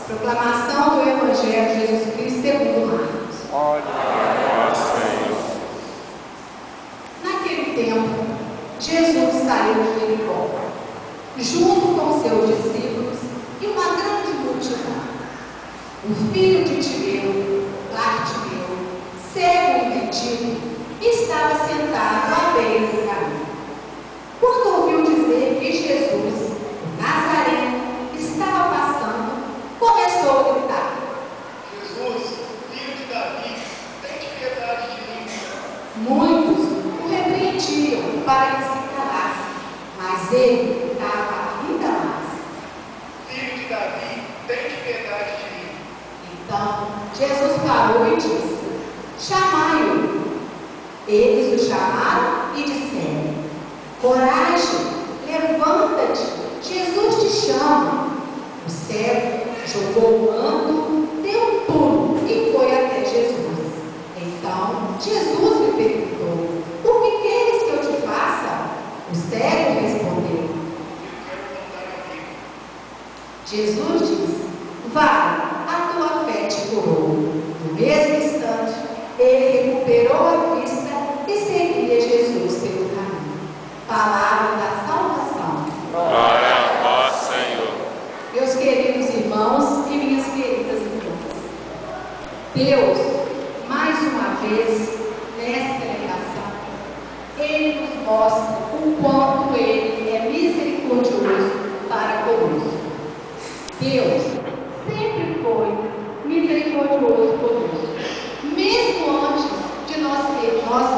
Proclamação do Evangelho de Jesus Cristo segundo Marcos. Glória a vós, Senhor. Naquele tempo, Jesus saiu de Jericó, junto com seus discípulos e uma grande multidão. O filho de Timeu, Bartimeu, cego e mendigo, estava sentado à beira do caminho. Quando ouviu dizer que Jesus, o Nazareno, estava passando, começou a gritar: Jesus, filho de Davi, tem piedade de mim. Muitos o repreendiam para que se calasse, mas ele gritava ainda mais: Filho de Davi, tem piedade de mim. Então Jesus parou e disse: chamai-o. Eles o chamaram e disseram: coragem, levanta-te, Jesus te chama. O cego jogou o manto, deu um pulo e foi até Jesus. Então Jesus lhe perguntou: o que queres que eu te faça? O cego respondeu: Eu quero voltar a ver. Jesus disse: vai, a tua fé te curou. No mesmo instante, ele recuperou a vista e seguia Jesus pelo caminho. Palavra da salvação. Glória a vós, Senhor. Meus queridos irmãos e minhas queridas irmãs, Deus, mais uma vez, nesta celebração, Ele nos mostra o quanto Ele é misericordioso para conosco. Deus sempre foi misericordioso conosco, mesmo antes de nós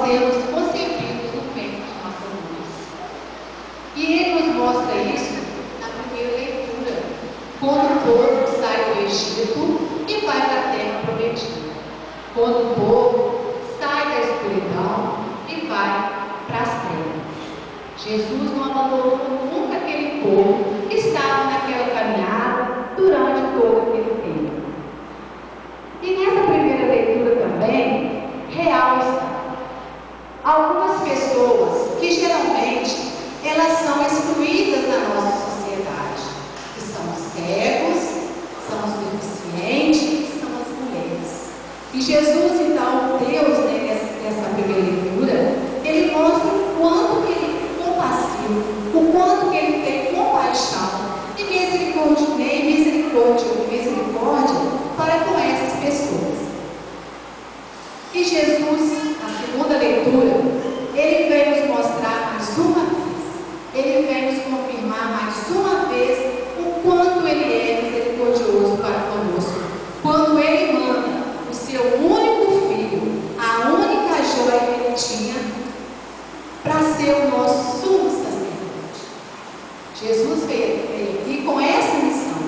termos concebido o peito de nossas mães. E Ele nos mostra isso na primeira leitura, quando o povo sai do Egito e vai para a terra prometida. Quando o povo sai da escuridão e vai para as trevas. Jesus não abandonou nunca aquele povo que estava naquela caminhada durante todo aquele tempo. E nessa primeira leitura também realça algumas pessoas que geralmente elas são excluídas da nossa sociedade, que são os cegos, são os deficientes, são as mulheres. E Jesus, então, Deus, nessa primeira leitura, Ele mostra o quanto que Ele é compassivo, o quanto que Ele tem compaixão e misericórdia para com essas pessoas. E Jesus, na segunda leitura, Ele vem nos mostrar mais uma vez, Ele vem nos confirmar mais uma vez o quanto Ele é misericordioso para conosco, quando Ele manda o seu único filho, a única joia que Ele tinha, para ser o nosso sumo sacerdote. Jesus veio aqui com essa missão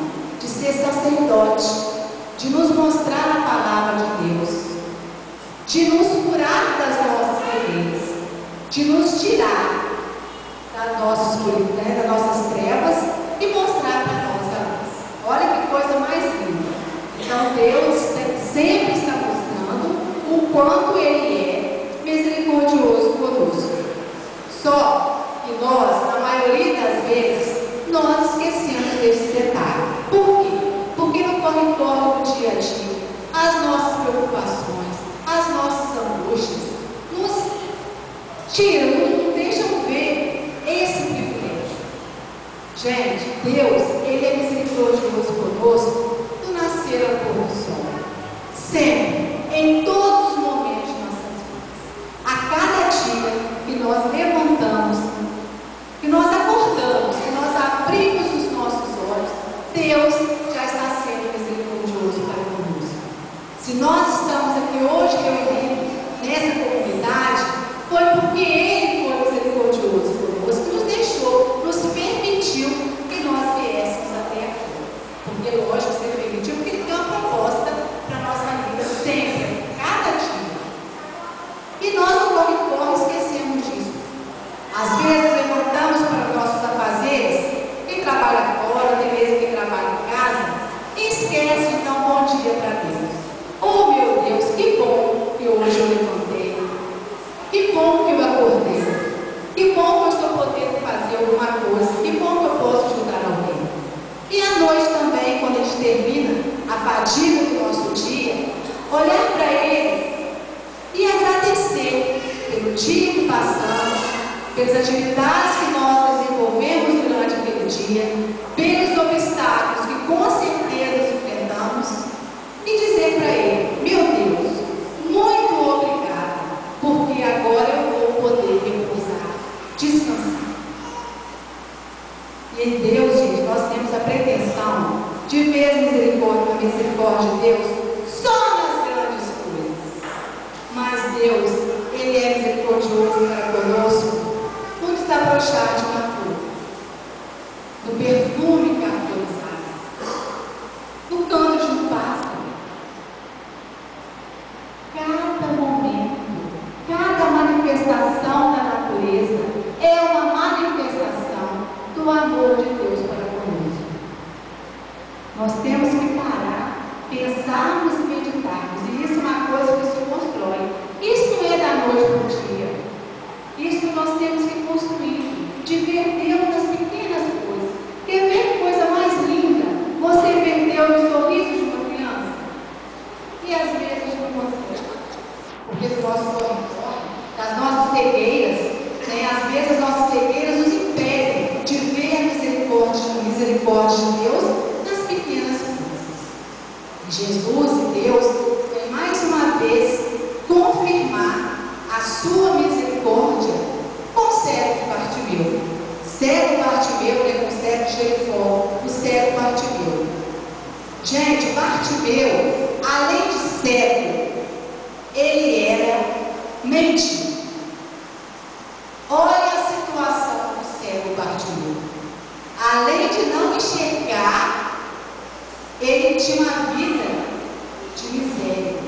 de ser sacerdote, de nos mostrar a palavra de Deus, de nos curar das nossas feridas, de nos tirar das nossas trevas e mostrar para nós a luz. Olha que coisa mais linda. Então Deus sempre está mostrando o quanto Ele é misericordioso conosco. Só que nós, na maioria das vezes, nós esquecemos desse detalhe. Por quê? Porque no corre-corre do dia a dia, as nossas preocupações, as nossas angústias nos tiram, nos deixam ver esse privilégio. Gente, Deus, Ele é misericordioso conosco do nascer ao pôr do sol. Sempre, em todos os momentos de nossas vidas. A cada dia que nós levantamos, que nós acordamos, que nós abrimos os nossos olhos, Deus já está sendo misericordioso para conosco. Se nós estamos aqui hoje reunidos nessa comunidade, foi porque Ele foi misericordioso conosco, que nos deixou, nos permitiu que nós viéssemos até aqui. Porque, lógico, Ele permitiu, porque Ele tem uma proposta para a nossa vida sempre. dia, pelos obstáculos que com certeza enfrentamos, e dizer para Ele: meu Deus, muito obrigada, porque agora eu vou poder repousar, descansar. E em Deus, gente, nós temos a pretensão de ver a misericórdia de Deus só nas grandes coisas. Mas Deus, Ele é misericordioso para conosco, quando está broxado na flor, no perfume carborizado, no canto de um pássaro. Cada momento, cada manifestação da natureza é uma manifestação do amor de Deus para conosco. Nós temos que parar, pensarmos e meditarmos, e isso é uma coisa que se constrói. Isso não é da noite para o dia. Isso nós temos que construir, de ver Deus nas pequenas coisas. Quer ver que coisa mais linda? Você ver Deus no sorriso de uma criança? E às vezes não consegue, porque do nosso corre-corre, das nossas cegueiras, né? Às vezes as nossas cegueiras nos impedem de ver a misericórdia de Deus nas pequenas coisas. E Jesus e Deus vem mais uma vez confirmar a sua misericórdia com o cego de Bartimeu. Cego Bartimeu, né, com o cego de Jericó, o cego Bartimeu. Gente, Bartimeu, além de cego, ele era mendigo. Olha a situação do cego Bartimeu. Além de não enxergar, ele tinha uma vida de miséria.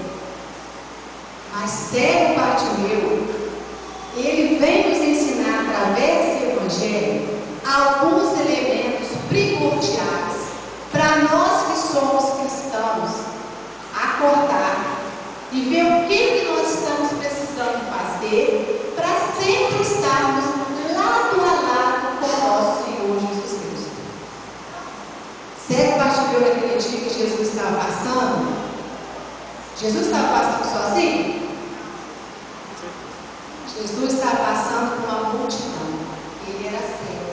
Mas cego Bartimeu, ele vem nos ensinar através desse Evangelho alguns elementos primordiais para nós que somos cristãos acordar e ver o que nós estamos precisando fazer para sempre estarmos lado a lado com o nosso Senhor Jesus Cristo. Cego Bartimeu, naquele dia que Jesus estava passando, Jesus estava passando sozinho? Jesus estava passando por uma multidão. Ele era cego.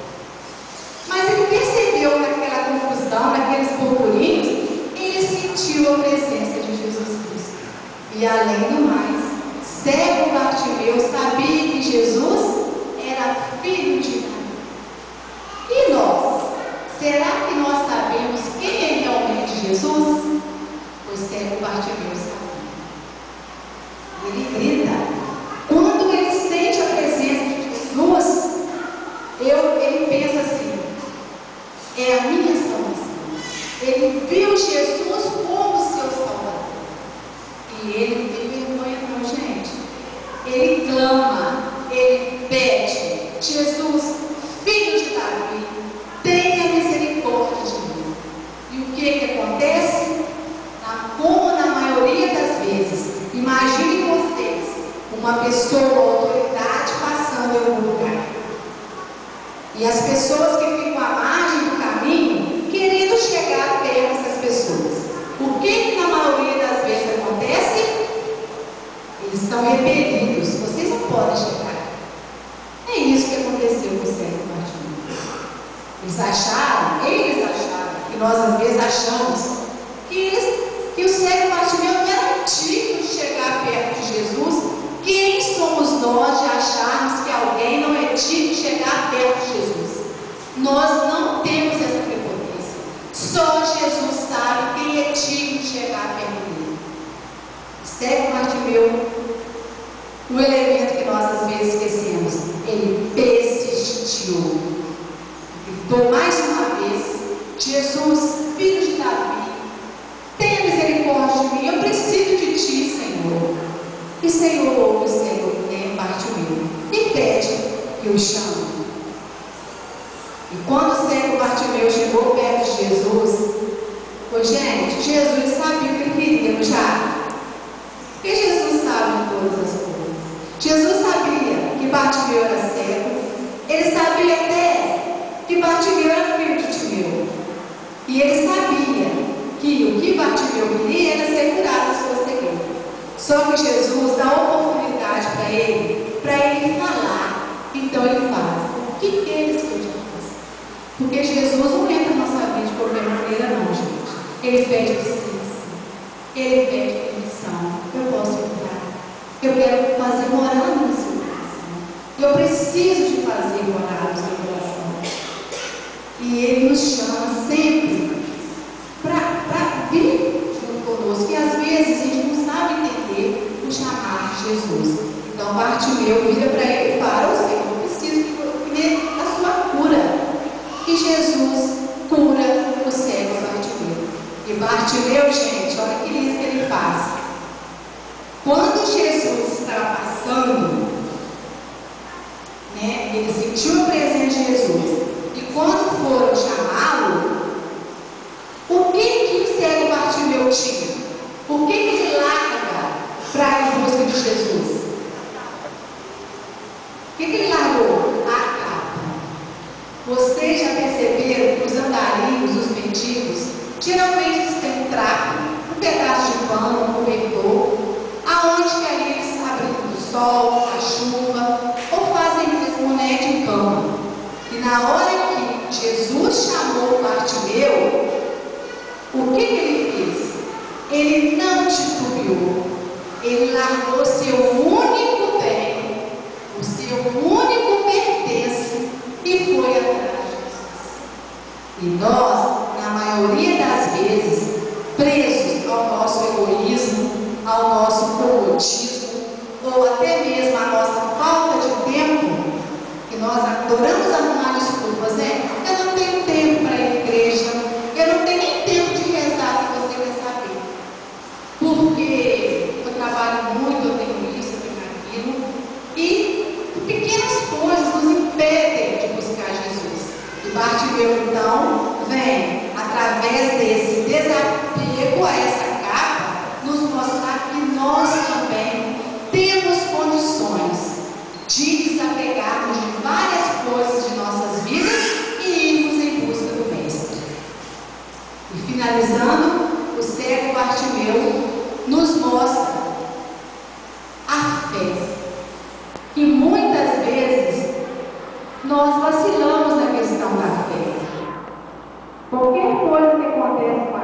Mas ele percebeu naquela confusão, naqueles burburinhos, ele sentiu a presença de Jesus Cristo. E além do mais, cego Bartimeu sabia que Jesus era filho de Davi. E nós? Será que nós sabemos quem é realmente Jesus? Pois cego Bartimeu sabia. Ele grita. Quando ele sente a presença de Jesus, ele pensa assim: é a minha salvação. Ele viu Jesus como seu salvador. E ele não tem vergonha não, gente. Ele clama, ele pede: Jesus, filho de Davi, tenha misericórdia de mim. E o que acontece? Como na maioria das vezes, imagine vocês, uma pessoa, uma autoridade passando em algum lugar. E as pessoas que ficam à margem do caminho, querendo chegar perto dessas pessoas. O que na maioria das vezes acontece? Eles são repelidos. Vocês não podem chegar. É isso que aconteceu com o cego Bartimeu. Eles acharam, que nós às vezes achamos, que o cego Bartimeu não era digno de chegar perto de Jesus. Quem somos nós de acharmos que alguém não é digno de chegar perto de Jesus? Nós não temos essa prepotência. Só Jesus sabe quem é digno de chegar perto dele. Cego Bartimeu, um elemento que nós às vezes esquecemos, ele persistiu. Gritou mais uma vez: Jesus, filho de Davi, tenha misericórdia de mim, eu preciso de ti, Senhor. E Senhor ouve o Senhor, Bartimeu, e pede que eu chame. E quando o cego Bartimeu chegou perto de Jesus, gente, Jesus sabia o que ele queria, não já? Porque Jesus sabe de todas as coisas. Jesus sabia que Bartimeu era cego, ele sabia até que Bartimeu era filho de Timeu. E ele sabia que o que Bartimeu queria era ser curado da sua cegueira. Só que Jesus dá oportunidade para ele falar. Então ele faz: o que eles podiam fazer? Porque Jesus não entra na nossa vida de qualquer maneira, não, gente. Ele pede licença. Ele pede permissão. Eu posso entrar. Eu quero fazer morada no seu coração. Eu preciso de fazer morada no seu coração. E Ele nos chama sempre para vir junto conosco. E às vezes a gente não sabe entender o chamar de Jesus. Então Bartimeu vira para ele e fala: "Ô Senhor, eu preciso da sua cura." E Jesus cura o cego Bartimeu. E Bartimeu, gente, olha que lindo que ele faz. Quando Jesus estava passando, né, ele sentiu a presença de Jesus. E quando foram chamá-lo, o que o cego Bartimeu tinha? O que ele larga para ir em busca de Jesus? O que ele largou? A capa. Vocês já perceberam que os andarilhos, os mendigos, geralmente eles têm um trapo, um pedaço de pano, um cobertor, aonde que ali eles se abrigam do sol, da chuva, ou fazem mesmo de cama. E na hora que Jesus chamou Bartimeu, o que ele fez? Ele não titubeou. Ele largou seu único bem, o seu único pertence, e foi atrás de Jesus. E nós, na maioria das vezes, presos ao nosso egoísmo, ao nosso comodismo, ou até mesmo à nossa falta de tempo, que nós adoramos arrumar desculpas, né? Eu não tenho tempo para ir à igreja, eu não tenho nem tempo de rezar, se você quer saber. Porque eu trabalho muito, eu tenho isso, eu tenho aquilo, e pequenas coisas nos impedem de buscar Jesus. E Bartimeu, então, vem, através desse desapego a essa capa, nos mostrar que nós também temos condições de desapegarmos de várias coisas de nossas vidas e irmos em busca do Mestre. E finalizando, o cego Bartimeu nos mostra a fé, que muitas vezes nós vacilamos na questão da fé. Qualquer coisa que acontece com a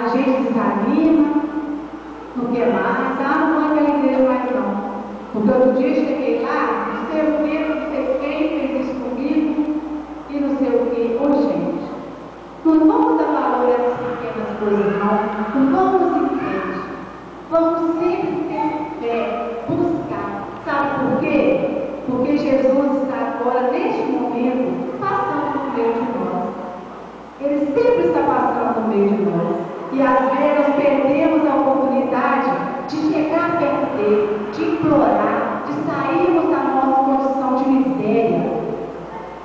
gente desanima, não quer mais, não vai aquela igreja mais não. Porque outro dia eu cheguei lá, não sei o que, não sei quem fez isso comigo, e não sei o que. Ô gente, não vamos dar valor a essas pequenas coisas não vamos em frente. Vamos sempre ter fé, buscar. Sabe por quê? Porque Jesus está agora, neste momento, passando no meio de nós. Ele sempre está passando no meio de nós. E às vezes nós perdemos a oportunidade de chegar perto dele, de implorar, de sairmos da nossa condição de miséria.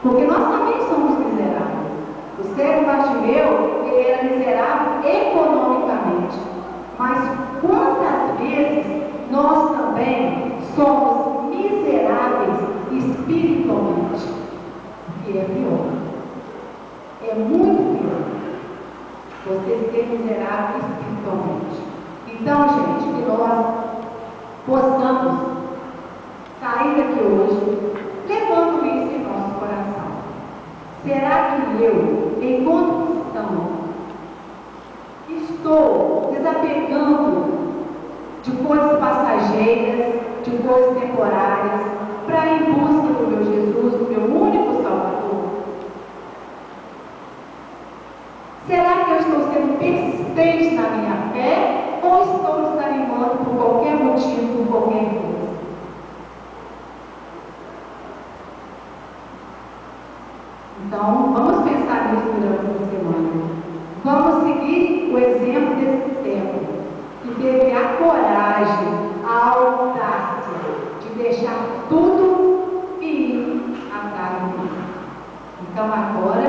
Porque nós também somos miseráveis. O cego Bartimeu, ele era miserável economicamente. Mas quantas vezes nós também somos miseráveis espiritualmente? E é pior. É muito pior você ser miserável espiritualmente. Então, gente, que nós possamos sair daqui hoje levando isso em nosso coração. Será que eu, enquanto cristão, estou desapegando de coisas passageiras, de coisas temporárias, para ir em busca do meu Jesus, do meu único Salvador? Será que eu estou sendo persistente na minha fé ou estou desanimando por qualquer motivo, por qualquer coisa? Então, vamos pensar nisso durante essa semana. Vamos seguir o exemplo desse servo, que teve a coragem, a audácia de deixar tudo e ir atrás dele. Então, agora,